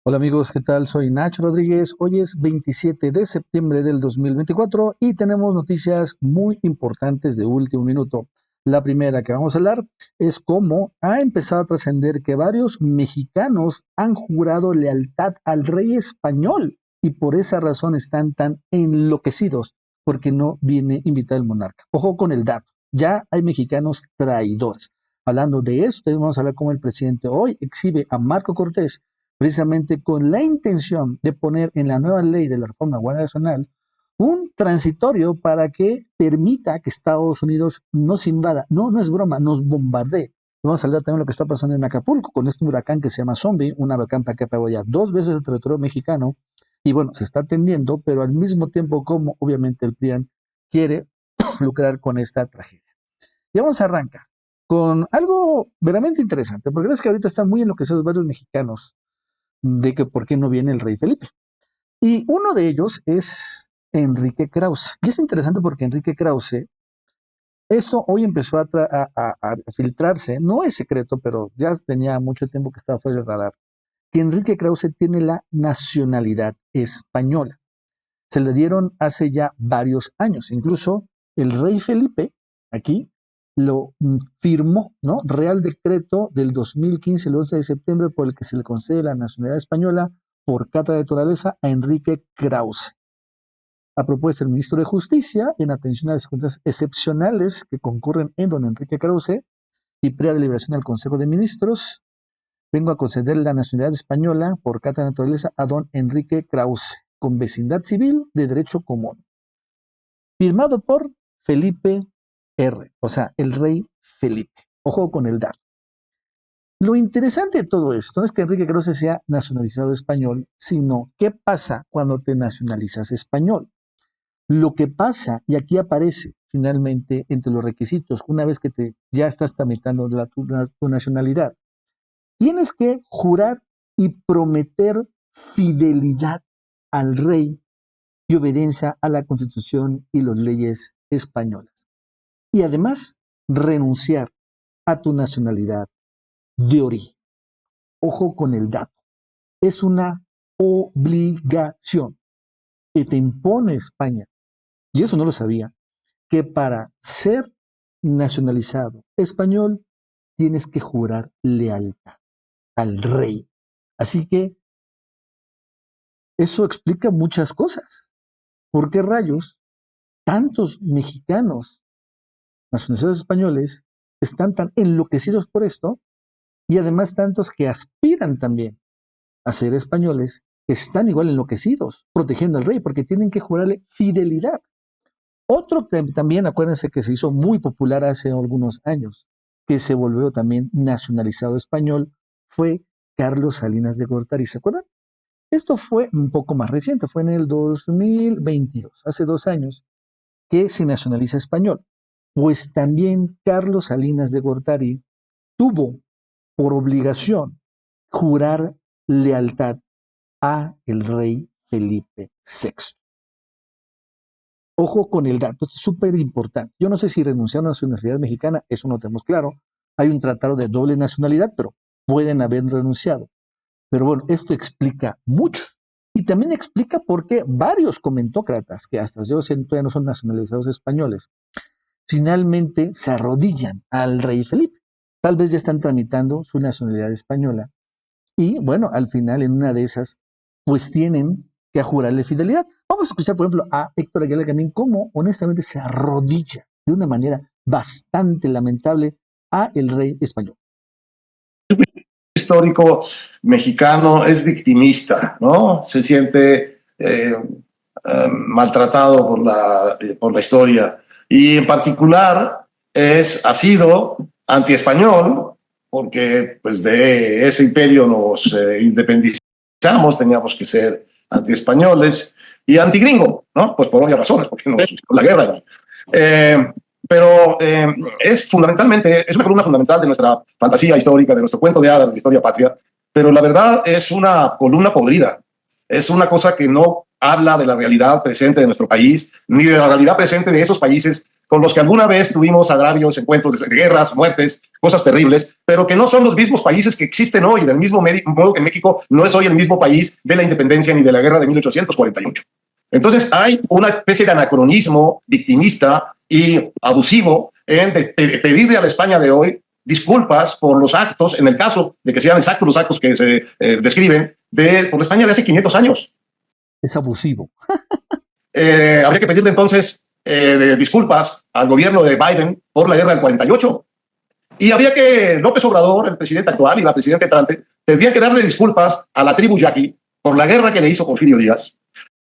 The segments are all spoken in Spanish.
Hola amigos, ¿qué tal? Soy Nacho Rodríguez. Hoy es 27 de septiembre del 2024 y tenemos noticias muy importantes de último minuto. La primera que vamos a hablar es cómo ha empezado a trascender que varios mexicanos han jurado lealtad al rey español y por esa razón están tan enloquecidos porque no viene invitado el monarca. Ojo con el dato, ya hay mexicanos traidores. Hablando de esto, vamos a hablar cómo el presidente hoy exhibe a Marco Cortés precisamente con la intención de poner en la nueva ley de la reforma Guardia Nacional un transitorio para que permita que Estados Unidos nos invada. No, no es broma, nos bombardee. Vamos a hablar también de lo que está pasando en Acapulco con este huracán que se llama Zombie, un huracán que pegó ya 2 veces el territorio mexicano y bueno, se está atendiendo, pero al mismo tiempo como obviamente el PRIAN quiere lucrar con esta tragedia. Y vamos a arrancar con algo verdaderamente interesante, porque es que ahorita están muy enloquecidos varios mexicanos de que por qué no viene el rey Felipe. Y uno de ellos es Enrique Krause. Y es interesante porque Enrique Krause, esto hoy empezó a filtrarse, no es secreto, pero ya tenía mucho tiempo que estaba fuera del radar, que Enrique Krause tiene la nacionalidad española. Se le dieron hace ya varios años. Incluso el rey Felipe, aquí, lo firmó, ¿no? Real Decreto del 2015, el 11 de septiembre, por el que se le concede la nacionalidad española por carta de naturaleza a Enrique Krause. A propuesta del ministro de Justicia, en atención a las circunstancias excepcionales que concurren en don Enrique Krause y previa deliberación al Consejo de Ministros, vengo a conceder la nacionalidad española por carta de naturaleza a don Enrique Krause, con vecindad civil de derecho común. Firmado por Felipe R., o sea, el rey Felipe. Ojo con el dato. Lo interesante de todo esto no es que Enrique Krause sea nacionalizado español, sino qué pasa cuando te nacionalizas español. Lo que pasa, y aquí aparece finalmente entre los requisitos, una vez que ya estás tramitando tu nacionalidad, tienes que jurar y prometer fidelidad al rey y obediencia a la Constitución y las leyes españolas. Y además, renunciar a tu nacionalidad de origen. Ojo con el dato. Es una obligación que te impone España, y eso no lo sabía, que para ser nacionalizado español tienes que jurar lealtad al rey. Así que eso explica muchas cosas. ¿Por qué rayos tantos mexicanos nacionalizados españoles están tan enloquecidos por esto y además tantos que aspiran también a ser españoles están igual enloquecidos protegiendo al rey porque tienen que jurarle fidelidad? Otro que también, acuérdense que se hizo muy popular hace algunos años, que se volvió también nacionalizado español, fue Carlos Salinas de Gortari. ¿Se acuerdan? Esto fue un poco más reciente, fue en el 2022, hace 2 años, que se nacionaliza español. Pues también Carlos Salinas de Gortari tuvo por obligación jurar lealtad a el rey Felipe VI. Ojo con el dato, esto es súper importante. Yo no sé si renunciaron a su nacionalidad mexicana, eso no tenemos claro. Hay un tratado de doble nacionalidad, pero pueden haber renunciado. Pero bueno, esto explica mucho. Y también explica por qué varios comentócratas, que hasta yo sé todavía no son nacionalizados españoles, finalmente se arrodillan al rey Felipe. Tal vez ya están tramitando su nacionalidad española. Y bueno, al final en una de esas, pues tienen que jurarle fidelidad. Vamos a escuchar, por ejemplo, a Héctor Aguilar Camín, cómo honestamente se arrodilla de una manera bastante lamentable a el rey español. Histórico mexicano es victimista, ¿no? Se siente maltratado por la historia y en particular ha sido antiespañol porque pues de ese imperio nos independizamos, teníamos que ser antiespañoles y antigringo, ¿no? Pues por obvias razones, porque la guerra. ¿No? Pero es una columna fundamental de nuestra fantasía histórica, de nuestro cuento de hadas de la historia patria, pero la verdad es una columna podrida. Es una cosa que no habla de la realidad presente de nuestro país, ni de la realidad presente de esos países con los que alguna vez tuvimos agravios, encuentros de guerras, muertes, cosas terribles, pero que no son los mismos países que existen hoy, del mismo modo que México no es hoy el mismo país de la independencia ni de la guerra de 1848. Entonces hay una especie de anacronismo victimista y abusivo en pedirle a la España de hoy disculpas por los actos, en el caso de que sean exactos los actos que se describen, por la España de hace 500 años. Es abusivo. Habría que pedirle entonces disculpas al gobierno de Biden por la guerra del 48. Y habría que, López Obrador, el presidente actual y la presidenta entrante, tendrían que darle disculpas a la tribu yaqui por la guerra que le hizo Porfirio Díaz.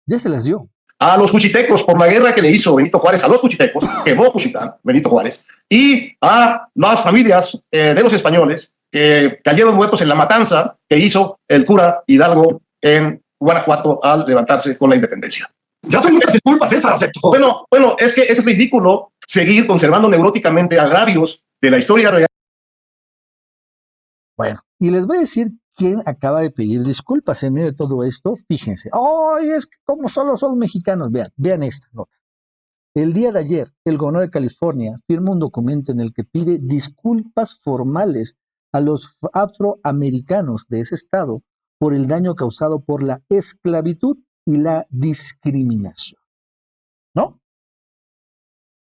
Ya se las dio. A los juchitecos por la guerra que le hizo Benito Juárez, a los juchitecos, quemó Juchitán, Benito Juárez, y a las familias de los españoles que cayeron muertos en la matanza que hizo el cura Hidalgo en Guanajuato al levantarse con la independencia. Ya son muchas disculpas esas. Bueno, es que es ridículo seguir conservando neuróticamente agravios de la historia real. Bueno, y les voy a decir quién acaba de pedir disculpas en medio de todo esto. Fíjense, ¡ay, es que como solo son mexicanos! Vean esta nota. El día de ayer, el gobernador de California firma un documento en el que pide disculpas formales a los afroamericanos de ese estado por el daño causado por la esclavitud y la discriminación. ¿No?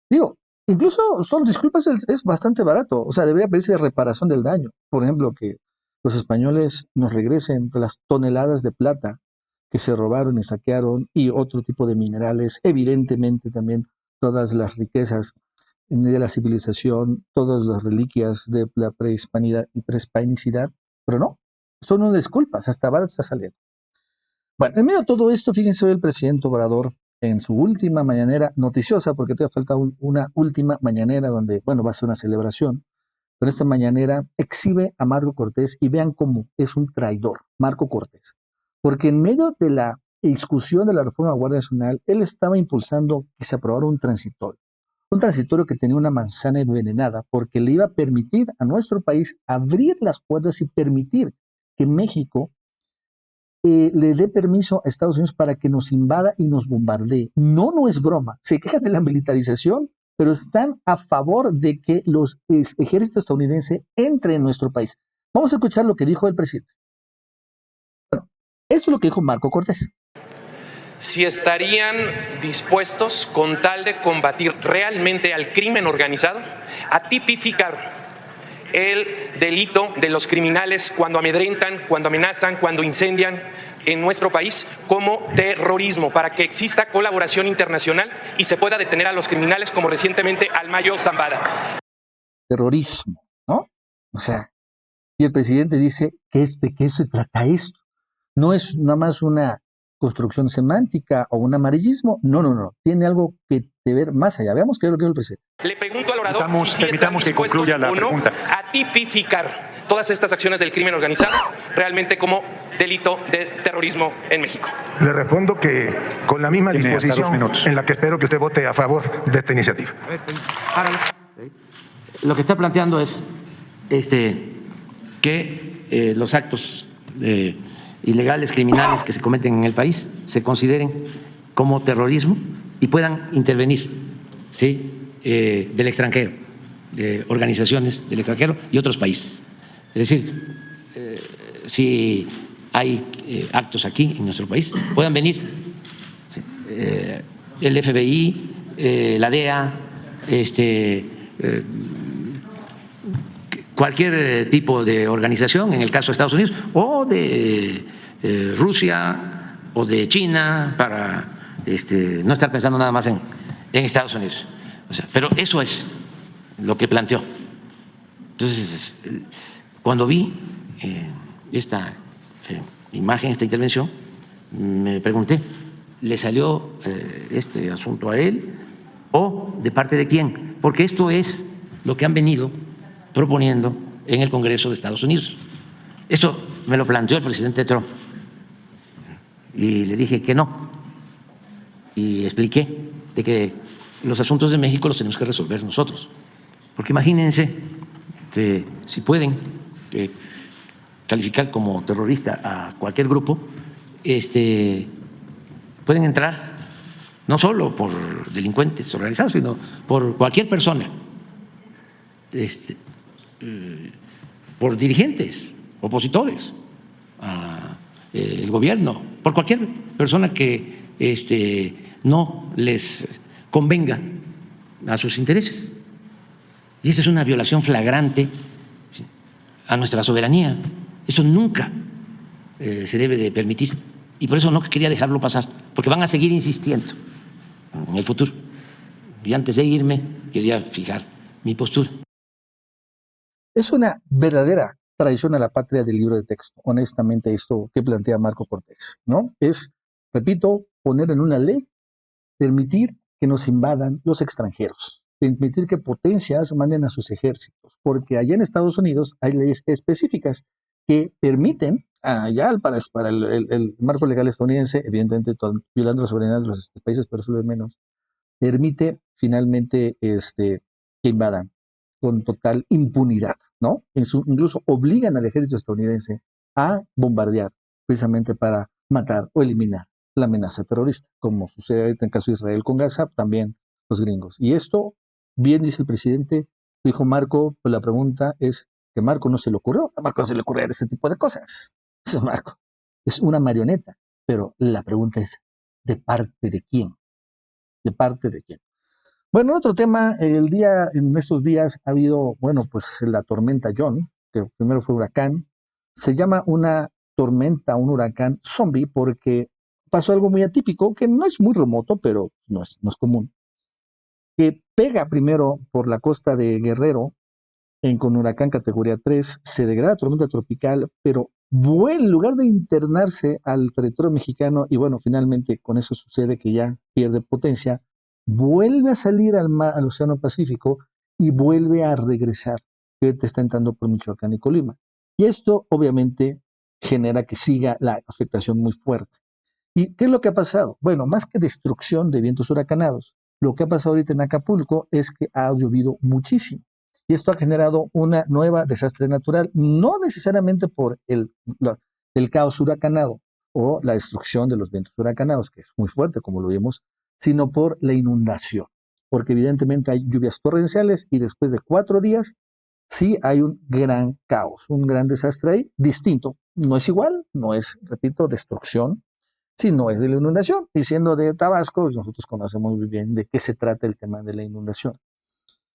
Digo, incluso son disculpas, es bastante barato. O sea, debería pedirse reparación del daño. Por ejemplo, que los españoles nos regresen las toneladas de plata que se robaron y saquearon y otro tipo de minerales, evidentemente también todas las riquezas de la civilización, todas las reliquias de la prehispanicidad, pero no, son unas disculpas, hasta barato está saliendo. Bueno, en medio de todo esto, fíjense hoy el presidente Obrador en su última mañanera noticiosa, porque todavía falta una última mañanera donde, bueno, va a ser una celebración, pero esta mañanera exhibe a Marco Cortés y vean cómo es un traidor, Marco Cortés. Porque en medio de la discusión de la reforma de la Guardia Nacional, él estaba impulsando que se aprobara un transitorio que tenía una manzana envenenada, porque le iba a permitir a nuestro país abrir las puertas y permitir que México le dé permiso a Estados Unidos para que nos invada y nos bombardee. No es broma. Se quejan de la militarización, pero están a favor de que los ejércitos estadounidenses entren en nuestro país. Vamos a escuchar lo que dijo el presidente. Bueno, esto es lo que dijo Marco Cortés. Si estarían dispuestos, con tal de combatir realmente al crimen organizado, a tipificar el delito de los criminales cuando amedrentan, cuando amenazan, cuando incendian en nuestro país como terrorismo, para que exista colaboración internacional y se pueda detener a los criminales como recientemente al Mayo Zambada. Terrorismo, ¿no? O sea, y el presidente dice que de qué se trata esto. No es nada más una construcción semántica o un amarillismo. No. Tiene algo que ver más allá. Veamos qué es lo que dijo el presidente. Le pregunto al orador si están dispuestos o no a tipificar todas estas acciones del crimen organizado realmente como delito de terrorismo en México. Le respondo que con la misma disposición en la que espero que usted vote a favor de esta iniciativa. Lo que está planteando es que los actos ilegales, criminales que se cometen en el país se consideren como terrorismo y puedan intervenir, ¿sí? Del extranjero, de organizaciones del extranjero y otros países. Es decir, si hay actos aquí en nuestro país, puedan venir, ¿sí? El FBI, la DEA, cualquier tipo de organización, en el caso de Estados Unidos, o de Rusia o de China, para no estar pensando nada más en Estados Unidos. O sea, pero eso es lo que planteó. Entonces, cuando vi esta imagen, esta intervención, me pregunté, ¿le salió este asunto a él o de parte de quién? Porque esto es lo que han venido proponiendo en el Congreso de Estados Unidos. Esto me lo planteó el presidente Trump y le dije que no, y expliqué de que los asuntos de México los tenemos que resolver nosotros, porque imagínense si pueden calificar como terrorista a cualquier grupo, pueden entrar no solo por delincuentes organizados, sino por cualquier persona, por dirigentes, opositores, el gobierno, por cualquier persona que no les convenga a sus intereses. Y esa es una violación flagrante a nuestra soberanía. Eso nunca se debe de permitir. Y por eso no quería dejarlo pasar, porque van a seguir insistiendo en el futuro. Y antes de irme, quería fijar mi postura. Es una verdadera traición a la patria del libro de texto, honestamente, esto que plantea Marco Cortés, ¿no? Es, repito, poner en una ley, permitir que nos invadan los extranjeros, permitir que potencias manden a sus ejércitos, porque allá en Estados Unidos hay leyes específicas que permiten, allá para el marco legal estadounidense, evidentemente violando la soberanía de los países, pero eso es lo de menos, permite finalmente que invadan con total impunidad, ¿no? Incluso obligan al ejército estadounidense a bombardear precisamente para matar o eliminar la amenaza terrorista, como sucede ahorita en el caso de Israel con Gaza, también los gringos. Y esto, bien dice el presidente, dijo Marco, pues la pregunta es que Marco no se le ocurrió, a Marco no se le ocurrió ese tipo de cosas. Ese Marco es una marioneta, pero la pregunta es, ¿de parte de quién? ¿De parte de quién? Bueno, otro tema, en estos días ha habido, bueno, pues la tormenta John, que primero fue huracán, se llama una tormenta, un huracán zombie, porque pasó algo muy atípico, que no es muy remoto, pero no es común, que pega primero por la costa de Guerrero, con huracán categoría 3, se degrada tormenta tropical, pero vuelve, en lugar de internarse al territorio mexicano, y bueno, finalmente con eso sucede que ya pierde potencia, vuelve a salir al Océano Pacífico y vuelve a regresar, que te está entrando por Michoacán y Colima. Y esto obviamente genera que siga la afectación muy fuerte. ¿Y qué es lo que ha pasado? Bueno, más que destrucción de vientos huracanados, lo que ha pasado ahorita en Acapulco es que ha llovido muchísimo. Y esto ha generado una nueva desastre natural, no necesariamente por el caos huracanado o la destrucción de los vientos huracanados, que es muy fuerte, como lo vimos, sino por la inundación. Porque evidentemente hay lluvias torrenciales y después de 4 días sí hay un gran caos, un gran desastre ahí, distinto. No es igual, no es, repito, destrucción, sino es de la inundación. Y siendo de Tabasco, nosotros conocemos muy bien de qué se trata el tema de la inundación.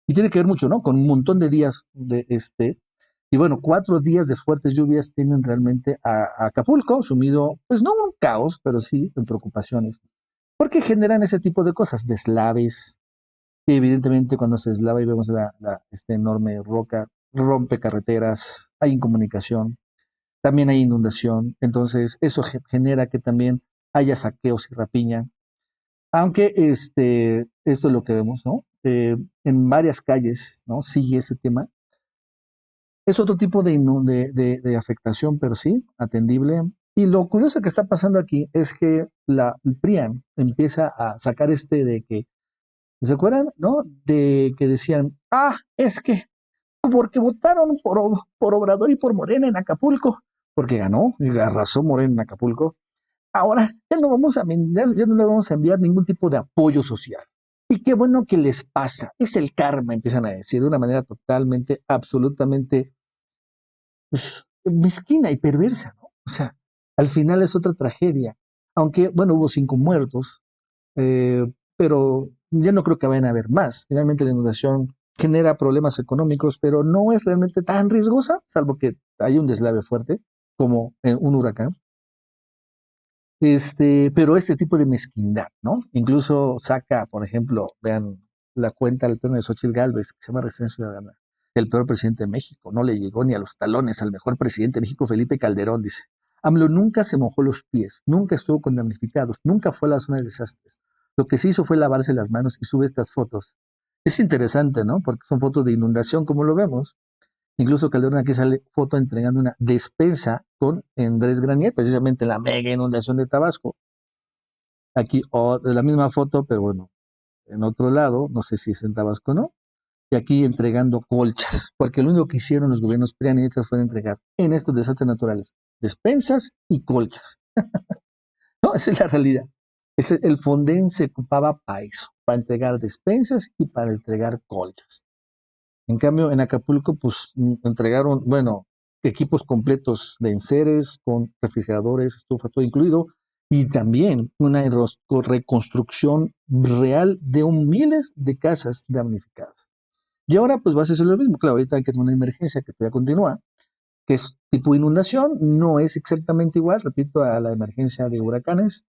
Y tiene que ver mucho, ¿no? Con un montón de días y bueno, 4 días de fuertes lluvias tienen realmente a Acapulco sumido, pues no un caos, pero sí en preocupaciones, porque generan ese tipo de cosas, deslaves, que evidentemente cuando se deslava y vemos esta enorme roca, rompe carreteras, hay incomunicación, también hay inundación, entonces eso genera que también haya saqueos y rapiña, aunque esto es lo que vemos, ¿no? En varias calles, ¿no? Sigue ese tema. Es otro tipo de afectación, pero sí, atendible. Y lo curioso que está pasando aquí es que el PRIAN empieza a sacar de que, ¿se acuerdan? ¿No? De que decían, es que porque votaron por Obrador y por Morena en Acapulco, porque ganó y arrasó Morena en Acapulco. Ahora ya no le vamos a enviar ningún tipo de apoyo social. Y qué bueno que les pasa. Es el karma, empiezan a decir, de una manera totalmente, absolutamente mezquina y perversa, ¿no? O sea, al final es otra tragedia. Aunque, bueno, hubo 5 muertos, pero yo no creo que vayan a haber más. Finalmente la inundación genera problemas económicos, pero no es realmente tan riesgosa, salvo que hay un deslave fuerte, como un huracán. Pero este tipo de mezquindad, ¿no? Incluso saca, por ejemplo, vean la cuenta alterna de Xochitl Gálvez, que se llama Resistencia Ciudadana, el peor presidente de México, no le llegó ni a los talones al mejor presidente de México, Felipe Calderón, dice. AMLO nunca se mojó los pies, nunca estuvo con damnificados, nunca fue a la zona de desastres. Lo que se hizo fue lavarse las manos y sube estas fotos. Es interesante, ¿no? Porque son fotos de inundación, como lo vemos. Incluso Calderón aquí sale foto entregando una despensa con Andrés Granier, precisamente la mega inundación de Tabasco. Aquí la misma foto, pero bueno, en otro lado, no sé si es en Tabasco o no, y aquí entregando colchas, porque lo único que hicieron los gobiernos prianistas fue entregar en estos desastres naturales despensas y colchas. No, esa es la realidad. El Fonden se ocupaba para eso, para entregar despensas y para entregar colchas. En cambio, en Acapulco, pues entregaron, bueno, equipos completos de enseres, con refrigeradores, estufas, todo incluido, y también una reconstrucción real de miles de casas damnificadas. Y ahora, pues va a ser lo mismo. Claro, ahorita hay que tener una emergencia que todavía continúa, que es tipo inundación, no es exactamente igual, repito, a la emergencia de huracanes,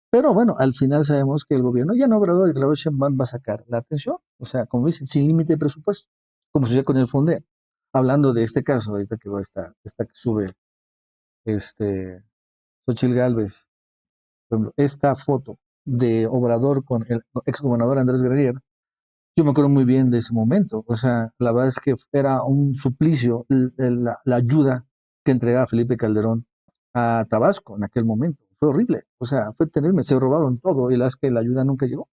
pero bueno, al final sabemos que el gobierno, ya no Obrador y Claudio Sheinbaum va a sacar la atención, o sea, como dicen, sin límite de presupuesto, como sucede con el Fonden. Hablando de este caso, ahorita que va esta que sube Xochitl Gálvez, por ejemplo, esta foto de Obrador con el exgobernador Andrés Guerrier, yo me acuerdo muy bien de ese momento, o sea, la verdad es que era un suplicio la ayuda que entregaba Felipe Calderón a Tabasco en aquel momento. Fue horrible, o sea, fue terrible, se robaron todo y la es que la ayuda nunca llegó.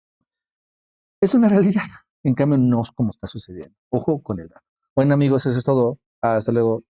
Es una realidad, en cambio no es como está sucediendo. Ojo con el dato. Bueno amigos, eso es todo. Hasta luego.